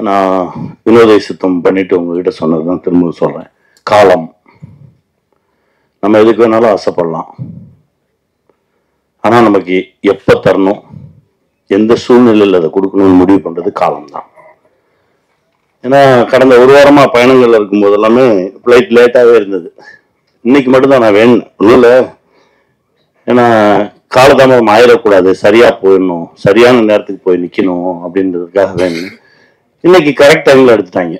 நான் வினோதை சித்தம் பண்ணிட்டு உங்ககிட்ட சொன்னதுதான் திரும்ப சொல்றேன். காலம், நம்ம எதுக்கு வேணாலும் ஆசைப்படலாம். ஆனா நமக்கு எப்ப தரணும், எந்த சூழ்நிலையில் அதை கொடுக்கணும்னு முடிவு பண்றது காலம்தான். ஏன்னா கடந்த ஒரு வாரமா பயணங்கள்ல இருக்கும்போது எல்லாமே ஃப்ளைட் லேட்டாவே இருந்தது. இன்னைக்கு மட்டும்தான் நான் வேணும் இல்லை. ஏன்னா காலதாமதம் ஆயிடக்கூடாது, சரியா போயிடணும், சரியான நேரத்துக்கு போய் நிக்கணும் அப்படின்றதுக்காக வேணும். இன்னைக்கு கரெக்ட் டைம்ல எடுத்துட்டாங்க.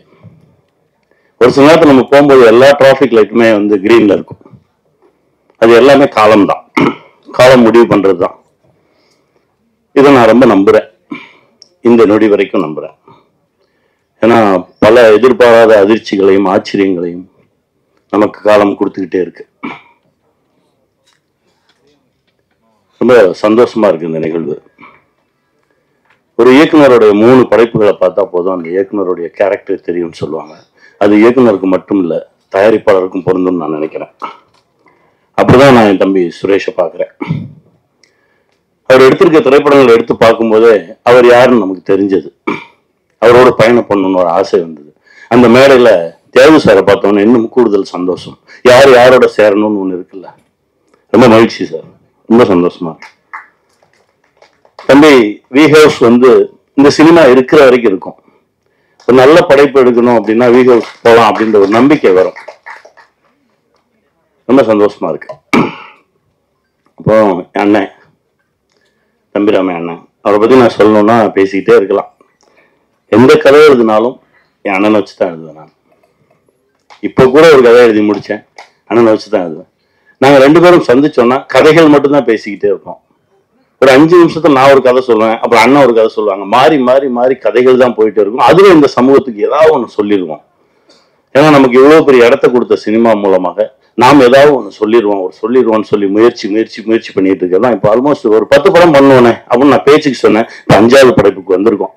ஒரு சில நேரத்தில் நம்ம போகும்போது எல்லா டிராஃபிக் லைட்டுமே வந்து கிரீன்ல இருக்கும். அது எல்லாமே காலம்தான், காலம் முடிவு பண்றதுதான். இதை நான் ரொம்ப நம்புறேன், இந்த நொடி வரைக்கும் நம்புறேன். ஏன்னா பல எதிர்பாராத அதிர்ச்சிகளையும் ஆச்சரியங்களையும் நமக்கு காலம் கொடுத்துக்கிட்டே இருக்கு. ரொம்ப சந்தோஷமா இருக்கு இந்த நிகழ்வு. ஒரு இயக்குனருடைய 3 படைப்புகளை பார்த்தா போதும் அந்த இயக்குனருடைய கேரக்டர் தெரியும்னு சொல்லுவாங்க. அது இயக்குனருக்கு மட்டும் இல்லை, தயாரிப்பாளருக்கும் பொருந்தும் நான் நினைக்கிறேன். அப்படிதான் நான் என் தம்பி சுரேஷை பார்க்குறேன். அவர் எடுத்திருக்க திரைப்படங்களை எடுத்து பார்க்கும்போதே அவர் யாருன்னு நமக்கு தெரிஞ்சது. அவரோட பயணம் பண்ணணும்னு ஒரு ஆசை வந்தது. அந்த மேடையில தேவு சாரை பார்த்தோன்னு இன்னும் கூடுதல் சந்தோஷம். யார் யாரோட சேரணும்னு ஒன்று இருக்குல்ல, ரொம்ப மகிழ்ச்சி சார், ரொம்ப சந்தோஷமா. தம்பி வி ஹவுஸ் வந்து இந்த சினிமா இருக்கிற வரைக்கும் இருக்கும். ஒரு நல்ல படைப்பு எடுக்கணும் அப்படின்னா வி ஹவுஸ் போகலாம் அப்படின்ற ஒரு நம்பிக்கை வரும். ரொம்ப சந்தோஷமா இருக்கு. அப்போ அண்ணன் தம்பிராம அண்ணன், அவரை பத்தி நான் சொல்லணும்னா பேசிக்கிட்டே இருக்கலாம். எந்த கதை எழுதினாலும் என் அண்ணனை வச்சுதான் எழுதுவேன். நான் இப்போ கூட ஒரு கதை எழுதி முடிச்சேன், அண்ணனை வச்சுதான் எழுதுவேன். நாங்க 2 பேரும் சந்திச்சோம்னா கதைகள் மட்டும்தான் பேசிக்கிட்டே இருப்போம். ஒரு 5 நிமிஷத்துல நான் ஒரு கதை சொல்லுவேன், அப்புறம் அண்ணன் ஒரு கதை சொல்லுவாங்க. மாறி மாறி மாறி கதைகள் தான் போயிட்டு இருக்கும். அதுல இந்த சமூகத்துக்கு ஏதாவது ஒன்று சொல்லிடுவோம். ஏன்னா நமக்கு இவ்வளவு பெரிய இடத்த கொடுத்த சினிமா மூலமாக நாம் ஏதாவது ஒன்று சொல்லிடுவோம்னு சொல்லி முயற்சி பண்ணிட்டு இருக்கதான். இப்போ ஆல்மோஸ்ட் ஒரு 10 படம் பண்ணுவேனே அப்படின்னு நான் பேச்சுக்கு சொன்னேன். இப்போ 5வது படைப்புக்கு வந்திருக்கோம்.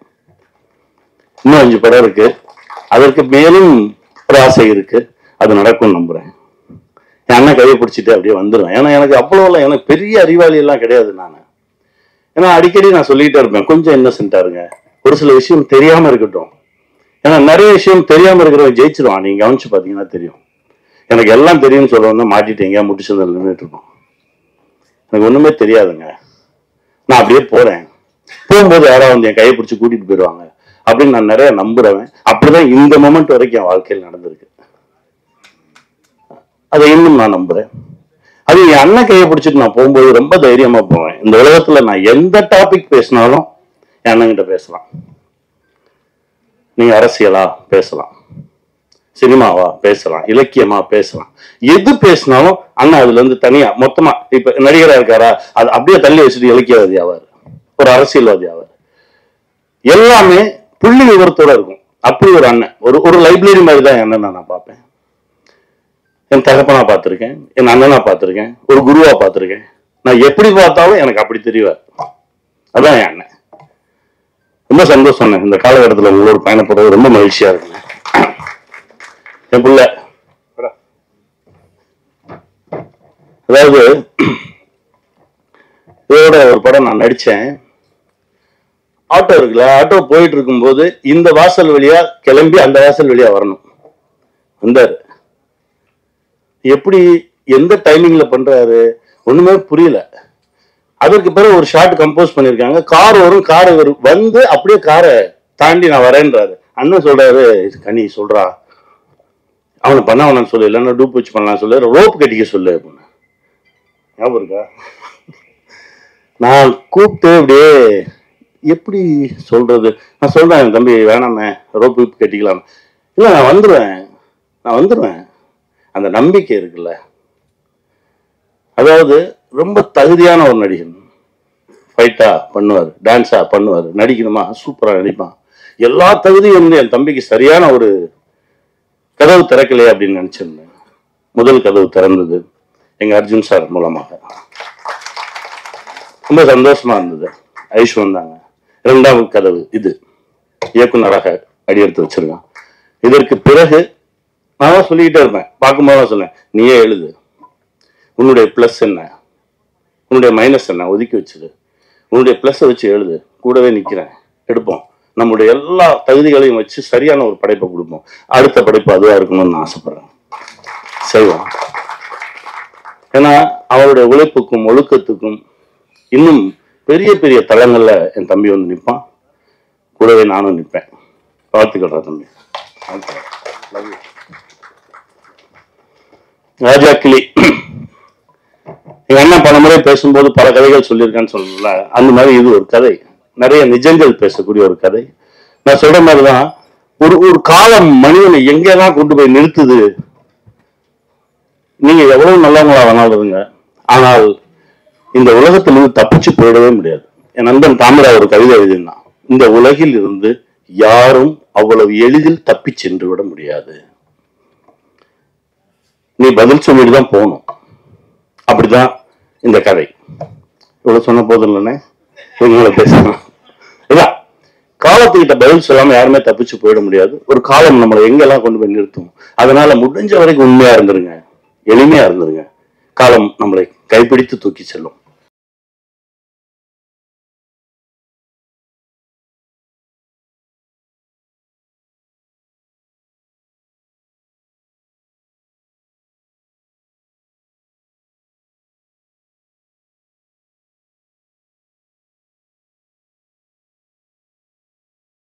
இன்னும் 5 படம் இருக்கு. அதற்கு மேலும் ஒரு ஆசை இருக்கு. அது நடக்கும் நம்புறேன். என் அண்ணன் கையை பிடிச்சிட்டு அப்படியே வந்துடுவேன். ஏன்னா எனக்கு அவ்வளோ எனக்கு பெரிய அறிவாளி எல்லாம் கிடையாது நான். ஏன்னா அடிக்கடி நான் சொல்லிட்டே இருப்பேன், கொஞ்சம் இன்னசென்ட்டா இருங்க, ஒரு சில விஷயம் தெரியாம இருக்கட்டும். ஏன்னா நிறைய விஷயம் தெரியாம இருக்கிறவங்க ஜெயிச்சிருவான். நீங்க கவனிச்சு பாத்தீங்கன்னா தெரியும். எனக்கு எல்லாம் தெரியும்னு சொல்லுவோம் தான் மாட்டிட்டீங்க, முடிச்சதில் நின்றுட்டு இருக்கோம். எனக்கு ஒண்ணுமே தெரியாதுங்க, நான் அப்படியே போறேன். போகும்போது யாராவது வந்து என் கையை பிடிச்சி கூட்டிட்டு போயிடுவாங்க அப்படின்னு நான் நிறைய நம்புறேன். அப்படிதான் இந்த மொமெண்ட் வரைக்கும் என் வாழ்க்கையில் நடந்திருக்கு. அதை இன்னும் நான் நம்புறேன். அது என் அண்ணன் கையை பிடிச்சிட்டு நான் போகும்போது ரொம்ப தைரியமா போவேன். இந்த உலகத்துல நான் எந்த டாபிக் பேசினாலும் என் அண்ணன்கிட்ட பேசலாம். நீங்க அரசியலா பேசலாம், சினிமாவா பேசலாம், இலக்கியமா பேசலாம், எது பேசினாலும் அண்ணா அதுல இருந்து தனியா மொத்தமா. இப்ப நடிகரா இருக்காரா, அது அப்படியே தள்ளி வச்சுட்டு இலக்கியவாதி ஆவார், ஒரு அரசியல்வாதி ஆவார். எல்லாமே புள்ளி விவரத்தோட இருக்கும். அப்படி ஒரு அண்ணன், ஒரு லைப்ரரி மாதிரி தான் என் அண்ணன் நான் பார்ப்பேன். என் தகப்பனா பார்த்திருக்கேன், என் அண்ணனா பார்த்திருக்கேன், ஒரு குருவா பார்த்திருக்கேன். நான் எப்படி பார்த்தாலும் எனக்கு அப்படி தெரிவார். அதான் என் அண்ணன். ரொம்ப சந்தோஷம். இந்த காலகட்டத்தில் உங்களோட பயணப்படுறது ரொம்ப மகிழ்ச்சியா இருக்குங்க. என் பிள்ளை அதாவது இதோட ஒரு படம் நான் நடிச்சேன். ஆட்டோ இருக்குல்ல, ஆட்டோ போயிட்டு இருக்கும்போது இந்த வாசல் வழியா கிளம்பி அந்த வாசல் வழியா வரணும். வந்தாரு. எப்படி எந்த டைமிங்ல பண்றாரு ஒண்ணுமே புரியல. அதற்கு பிறகு ஒரு ஷார்ட் கம்போஸ் பண்ணிருக்காங்க. கார் வரும், கார் வந்து அப்படியே காரை தாண்டி நான் வரேன்றாரு. அண்ணன் சொல்றாரு, கனி சொல்றா அவனை பண்ண வேணான்னு சொல்லு, இல்லைன்னா டூப் வச்சு பண்ணலாம் சொல்லு, ரோப் கட்டிக்க சொல்லு அப்படின்னு. ஞாபகம் இருக்கா? நான் கூப்பிட்டு அப்படியே எப்படி சொல்றது, நான் சொல்றேன் என் தம்பி வேணாமே, ரோப் கட்டிக்கலாம். இல்லை நான் வந்துடுவேன். அந்த நம்பிக்கை இருக்குல்ல, அதாவது ரொம்ப தகுதியான ஒரு நடிகன். ஃபைட்டா பண்ணுவார், டான்ஸா பண்ணுவார், நடிக்கணுமா சூப்பரா நடிப்பான். எல்லா தகுதியும் வந்து என் தம்பிக்கு சரியான ஒரு கதவு திறக்கலையே அப்படின்னு நினைச்சிருந்தேன். முதல் கதவு திறந்தது எங்க அர்ஜுன் சார் மூலமாக. ரொம்ப சந்தோஷமா இருந்தது. ஐஷு வந்தாங்க. 2வது கதவு இது இயக்குனராக அடியெடுத்து வச்சிருக்கான். இதற்கு பிறகு நான் சொல்லிக்கிட்டே இருப்பேன், பார்க்கும்போது சொன்னேன், நீயே எழுது, உன்னுடைய பிளஸ் என்ன, உன்னுடைய மைனஸ் என்ன ஒதுக்கி வச்சிரு, உன்னுடைய பிளஸ் வச்சு எழுது, கூடவே நிக்கிறேன், எடுப்போம், நம்முடைய எல்லா தகுதிகளையும் வச்சு சரியான ஒரு படைப்பை கொடுப்போம். அடுத்த படைப்பு அதுவா இருக்கணும்னு நான் ஆசைப்படுறேன். செய்வோம். ஏன்னா அவருடைய உழைப்புக்கும் ஒழுக்கத்துக்கும் இன்னும் பெரிய பெரிய தளங்கள்ல என் தம்பி வந்து நிற்பான். கூடவே நானும் நிற்பேன். வாழ்த்துக்கள் தம்பி. ராஜா கிளி எங்க அண்ணன் பல முறை பேசும்போது பல கதைகள் சொல்லியிருக்கான்னு சொல்லல. அந்த மாதிரி இது ஒரு கதை, நிறைய நிஜங்கள் பேசக்கூடிய ஒரு கதை. நான் சொல்ற மாதிரிதான் ஒரு காலம் மனிதனை எங்கெல்லாம் கொண்டு போய் நிறுத்துது. நீங்க எவ்வளவு நல்லவங்களா வேணாலும் இருங்க, ஆனால் இந்த உலகத்திலிருந்து தப்பிச்சு போயிடவே முடியாது. என் நண்பன் தாமிரா ஒரு கவிதை எழுதினான், இந்த உலகில் இருந்து யாரும் அவ்வளவு எளிதில் தப்பி சென்று விட முடியாது. நீ பதில் சொல்லிட்டு தான் போகணும். அப்படிதான் இந்த கதை. இவ்வளவு சொன்ன போதும் இல்லைன்னே இவங்களை பேசணும். இதான் காலத்துக்கிட்ட பதில் சொல்லாம யாருமே தப்பிச்சு போயிட முடியாது. ஒரு காலம் நம்மளை எங்கெல்லாம் கொண்டு போய் நிறுத்தும். அதனால முடிஞ்ச வரைக்கும் உண்மையா இருந்துருங்க, எளிமையா இருந்துருங்க. காலம் நம்மளை கைப்பிடித்து தூக்கி செல்லும்.